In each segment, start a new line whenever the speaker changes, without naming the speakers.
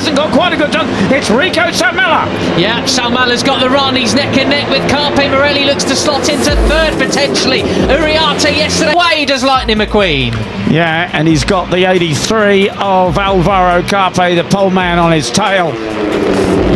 hasn't got quite a good chance. It's Rico Salmela.
Yeah, Salmela's got the run. He's neck and neck with Carpe. Morelli looks to slot into third potentially. Uriarte yesterday. Way does Lightning McQueen.
Yeah, and he's got the 83 of Alvaro Carpe, the pole man, on his tail.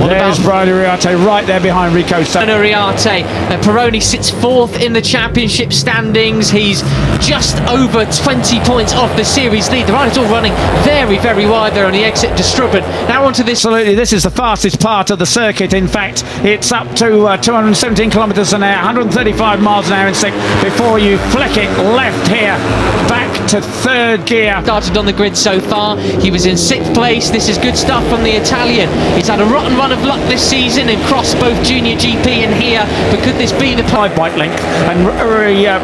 There's Brian Uriarte right there behind Rico Salmela.
Uriarte. Peroni sits fourth in the championship standings. He's just over 20 points off the series lead. The riders all running very, very wide there on the exit to Strubben. Now onto this.
Absolutely, this is the fastest part of the circuit. In fact, it's up to 217 kilometres an hour, 135 miles an hour in sixth, before you flick it left here, back to third gear.
Started on the grid so far. He was in sixth place. This is good stuff from the Italian. He's had a rotten run of luck this season and crossed both Junior GP and here, but could this be the
5 bike length? And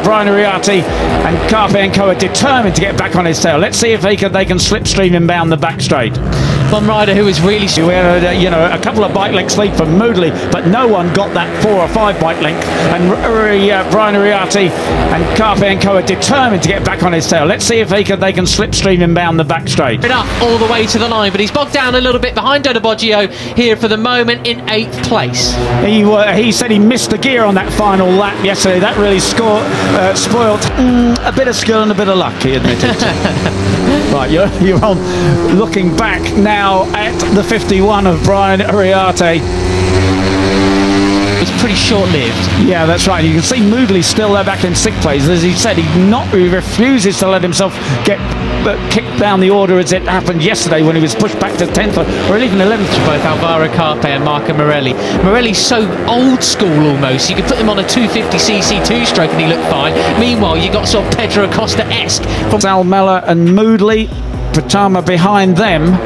Brian Uriarte and Carpe and Co are determined to get back on his tail. Let's see if they can slipstream him down the back straight.
One rider who was really...
We had a couple of bike lengths lead from Moodley, but no one got that 4 or 5 bike length. And Brian Uriarte and Carpe and Co are determined to get back on his tail. Let's see if they can slipstream him down the back straight.
Up all the way to the line, but he's bogged down a little bit behind Dodo Boggio here for the moment in 8th place.
He said he missed the gear on that final lap yesterday. That really spoiled a bit of skill and a bit of luck, he admitted. Right, you're on looking back now at the 51 of Brian Uriarte.
It's pretty short-lived.
Yeah, that's right. You can see Moodley still there back in 6th place. As he said, he refuses to let himself get kicked down the order as it happened yesterday when he was pushed back to 10th or even 11th.
Both Alvaro Carpe and Marco Morelli. Morelli's so old school almost. You could put him on a 250cc two-stroke and he looked fine. Meanwhile, you got sort of Pedro Acosta-esque from
Salmela and Moodley. Pratama behind them.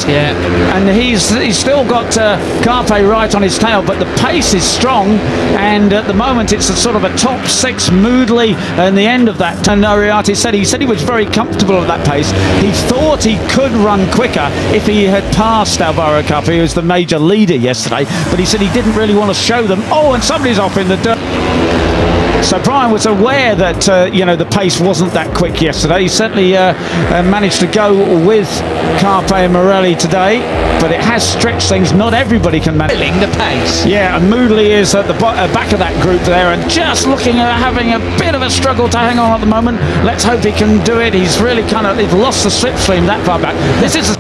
And he's still got Carpe right on his tail, but the pace is strong, and at the moment it's a sort of a top 6 Moodley and the end of that. And Uriarte said he was very comfortable at that pace. He thought he could run quicker if he had passed Alvaro Carpe, who was the major leader yesterday, but he said he didn't really want to show them. Oh, and somebody's off in the dirt. So Brian was aware that the pace wasn't that quick yesterday. He certainly managed to go with Carpe and Morelli today, but it has stretched things. Not everybody can manage
the pace.
Yeah, and Moodley is at the back of that group there, and just looking at having a bit of a struggle to hang on at the moment. Let's hope he can do it. He's really he's lost the slipstream that far back.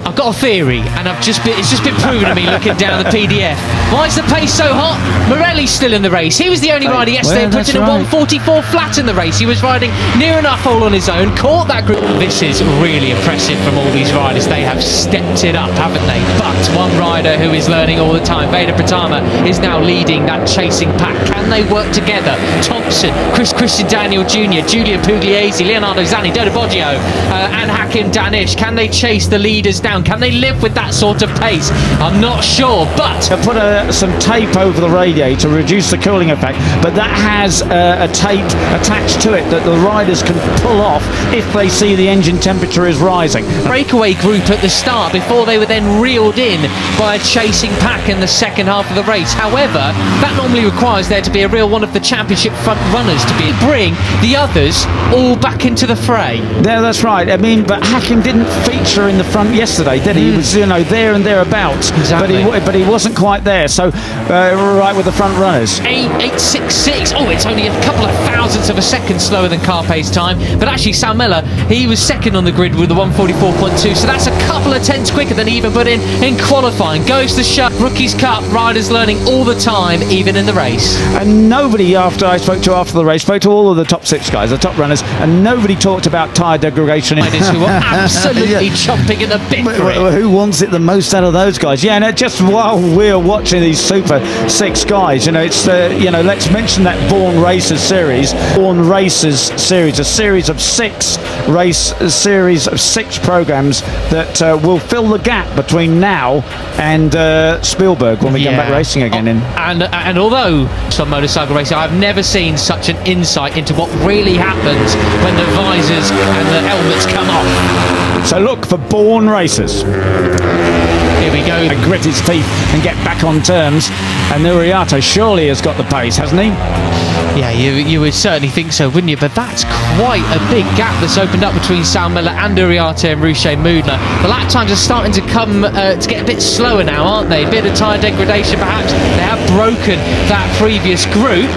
I've got a theory, and it's just been proven to me looking down the PDF. Why is the pace so hot? Morelli's still in the race. He was the only rider yesterday who put in a 144 flat in the race. He was riding near enough all on his own, caught that group. This is really impressive from all these riders. They have stepped it up, haven't they? But one rider who is learning all the time, Veda Pratama, is now leading that chasing pack. Can they work together? Thompson, Christian Daniel Jr., Julia Pugliese, Leonardo Zanni, Dodo Boggio, and Hakim Danish. Can they chase the leaders down? Can they live with that sort of pace? I'm not sure, but...
Put some tape over the radiator to reduce the cooling effect, but that has a tape attached to it that the riders can pull off if they see the engine temperature is rising.
Breakaway group at the start before they were then reeled in by a chasing pack in the second half of the race. However, that normally requires there to be a real one of the championship front runners to bring the others all back into the fray.
Yeah, that's right. I mean, but Hakim didn't feature in the front yesterday, did he? He was, there and thereabouts,
exactly.
but he wasn't quite there. So right with the front runners.
8.866. Oh, it's only a couple of thousandths of a second slower than Carpe's time, but actually Salmela, he was second on the grid with the 144.2, so that's a couple of tenths quicker than he even put in qualifying. Goes to show Rookies Cup, riders learning all the time, even in the race.
And nobody, after I spoke to after the race, spoke to all of the top 6 guys, the top runners, and nobody talked about tyre degradation.
Riders who are absolutely chomping at the bit for it.
Who wants it the most out of those guys? Yeah, and just while we're watching these Super 6 guys, it's let's mention that Born Racers series. Born Racers series, a series of 6 programs that will fill the gap between now and Spielberg when we come back racing again.
And although some motorcycle racing, I've never seen such an insight into what really happens when the visors and the helmets come off.
So look for born racers.
Here we go.
Grit his teeth and get back on terms. And Uriarte surely has got the pace, hasn't he?
Yeah, you would certainly think so, wouldn't you? But that's quite a big gap that's opened up between Sal Miller and Uriarte and Ruche Moodler. The lap times are starting to come to get a bit slower now, aren't they? A bit of tyre degradation, perhaps. They have broken that previous group.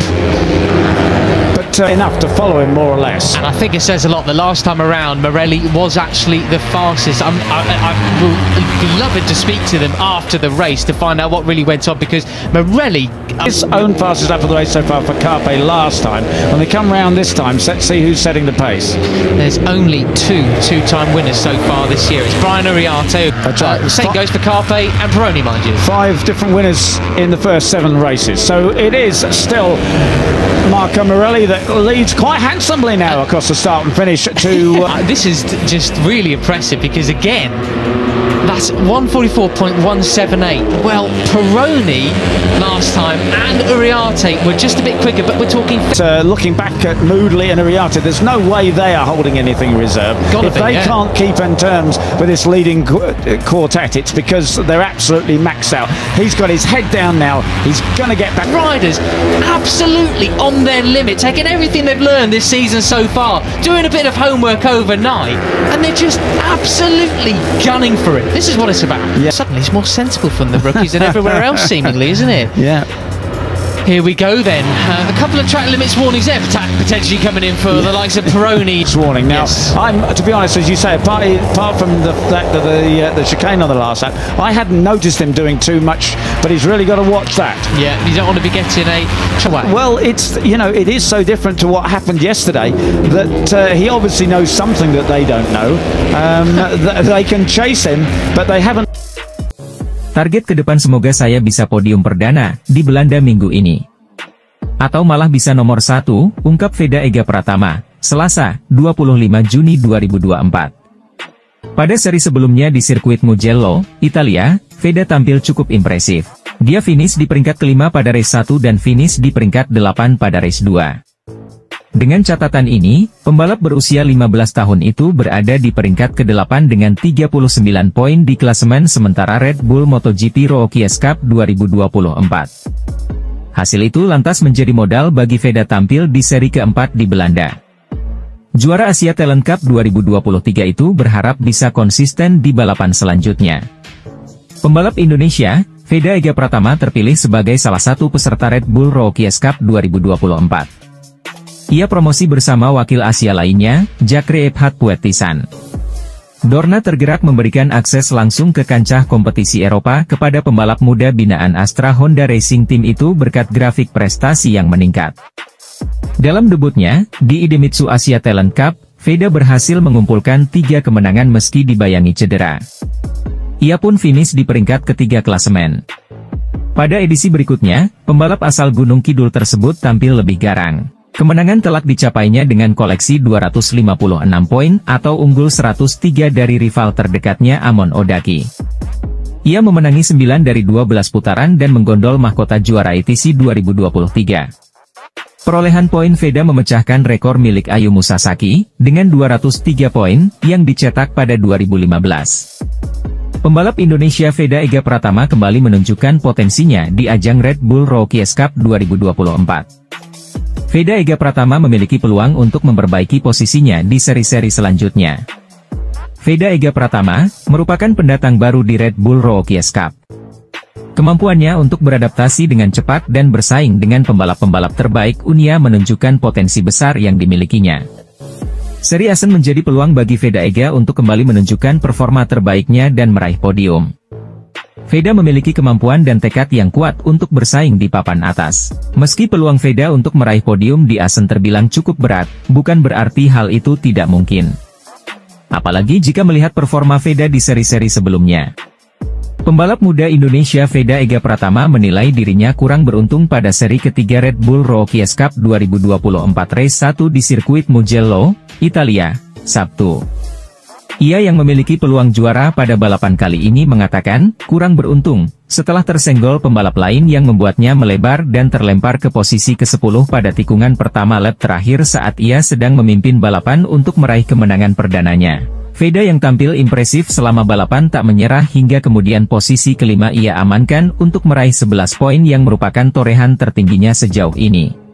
Enough to follow him, more or less.
And I think it says a lot. The last time around, Morelli was actually the fastest. I will be loving to speak to them after the race to find out what really went on, because Morelli...
His own fastest lap of the race so far for Carpe last time. When they come round this time, let's see who's setting the pace.
There's only two-time winners so far this year. It's Brian Uriarte. The same goes for Carpe and Peroni, mind you. 5
different winners in the first 7 races. So it is still Marco Morelli that leads quite handsomely now across the start and finish to...
This is just really impressive, because again, that's 144.178. Well, Peroni last time and Uriarte were just a bit quicker, but we're talking...
looking back at Moodley and Uriarte, there's no way they are holding anything reserve. If they can't keep in terms with this leading quartet, it's because they're absolutely maxed out. He's got his head down now. He's going to get back.
Riders absolutely on their limit, taking everything they've learned this season so far, doing a bit of homework overnight, and they're just absolutely gunning for it. This is what it's about.
Yeah.
Suddenly it's more sensible from the rookies than everywhere else, seemingly, isn't it?
Yeah.
Here we go then. A couple of track limits warnings there, potentially coming in for the likes of Peroni.
Warning. Now, I'm, to be honest, as you say, apart from the fact that the chicane on the last lap, I hadn't noticed him doing too much, but he's really got to watch that.
Yeah, you don't want to be getting a...
Well, it's, you know, it is so different to what happened yesterday that he obviously knows something that they don't know. They can chase him, but they haven't.
Target ke depan semoga saya bisa podium perdana di Belanda minggu ini. Atau malah bisa nomor 1, ungkap Veda Ega Pratama, Selasa, 25 Juni 2024. Pada seri sebelumnya di sirkuit Mugello, Italia, Veda tampil cukup impresif. Dia finish di peringkat kelima pada race 1 dan finish di peringkat 8 pada race 2. Dengan catatan ini, pembalap berusia 15 tahun itu berada di peringkat ke-8 dengan 39 poin di klasemen sementara Red Bull MotoGP Rookies Cup 2024. Hasil itu lantas menjadi modal bagi Veda tampil di seri keempat di Belanda. Juara Asia Talent Cup 2023 itu berharap bisa konsisten di balapan selanjutnya. Pembalap Indonesia, Veda Ega Pratama terpilih sebagai salah satu peserta Red Bull Rookies Cup 2024. Ia promosi bersama wakil Asia lainnya, Jakre Ebhat Puetisan. Dorna tergerak memberikan akses langsung ke kancah kompetisi Eropa kepada pembalap muda binaan Astra Honda Racing Team itu berkat grafik prestasi yang meningkat. Dalam debutnya, di Idemitsu Asia Talent Cup, Veda berhasil mengumpulkan 3 kemenangan meski dibayangi cedera. Ia pun finish di peringkat ketiga klasemen. Pada edisi berikutnya, pembalap asal Gunung Kidul tersebut tampil lebih garang. Kemenangan telak dicapainya dengan koleksi 256 poin atau unggul 103 dari rival terdekatnya Amon Odaki. Ia memenangi 9 dari 12 putaran dan menggondol mahkota juara ITC 2023. Perolehan poin Veda memecahkan rekor milik Ayumu Sasaki, dengan 203 poin, yang dicetak pada 2015. Pembalap Indonesia Veda Ega Pratama kembali menunjukkan potensinya di ajang Red Bull Rookies Cup 2024. Veda Ega Pratama memiliki peluang untuk memperbaiki posisinya di seri-seri selanjutnya. Veda Ega Pratama merupakan pendatang baru di Red Bull Rookies Cup. Kemampuannya untuk beradaptasi dengan cepat dan bersaing dengan pembalap-pembalap terbaik Unia menunjukkan potensi besar yang dimilikinya. Seri Asen menjadi peluang bagi Veda Ega untuk kembali menunjukkan performa terbaiknya dan meraih podium. Veda memiliki kemampuan dan tekad yang kuat untuk bersaing di papan atas. Meski peluang Veda untuk meraih podium di Asen terbilang cukup berat, bukan berarti hal itu tidak mungkin. Apalagi jika melihat performa Veda di seri-seri sebelumnya. Pembalap muda Indonesia Veda Ega Pratama menilai dirinya kurang beruntung pada seri ketiga Red Bull Rookies Cup 2024 race 1 di sirkuit Mugello, Italia, Sabtu. Ia yang memiliki peluang juara pada balapan kali ini mengatakan, kurang beruntung, setelah tersenggol pembalap lain yang membuatnya melebar dan terlempar ke posisi ke-10 pada tikungan pertama lap terakhir saat ia sedang memimpin balapan untuk meraih kemenangan perdananya. Veda yang tampil impresif selama balapan tak menyerah hingga kemudian posisi kelima ia amankan untuk meraih 11 poin yang merupakan torehan tertingginya sejauh ini.